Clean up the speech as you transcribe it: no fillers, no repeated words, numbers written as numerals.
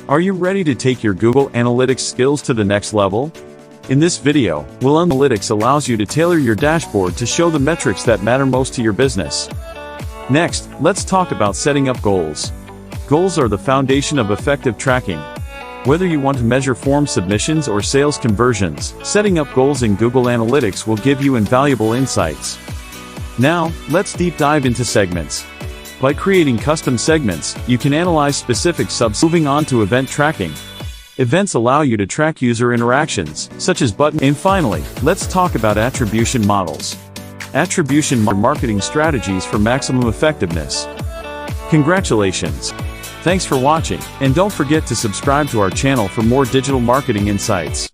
Are you ready to take your Google Analytics skills to the next level? In this video, GoogleAnalytics allows you to tailor your dashboard to show the metrics that matter most to your business. Next, let's talk about setting up goals. Goals are the foundation of effective tracking. Whether you want to measure form submissions or sales conversions, setting up goals in Google Analytics will give you invaluable insights. Now, let's deep dive into segments. By creating custom segments, you can analyze specific subs. Moving on to event tracking. Events allow you to track user interactions, such as button. And finally, let's talk about attribution models. Attribution marketing strategies for maximum effectiveness. Congratulations! Thanks for watching, and don't forget to subscribe to our channel for more digital marketing insights.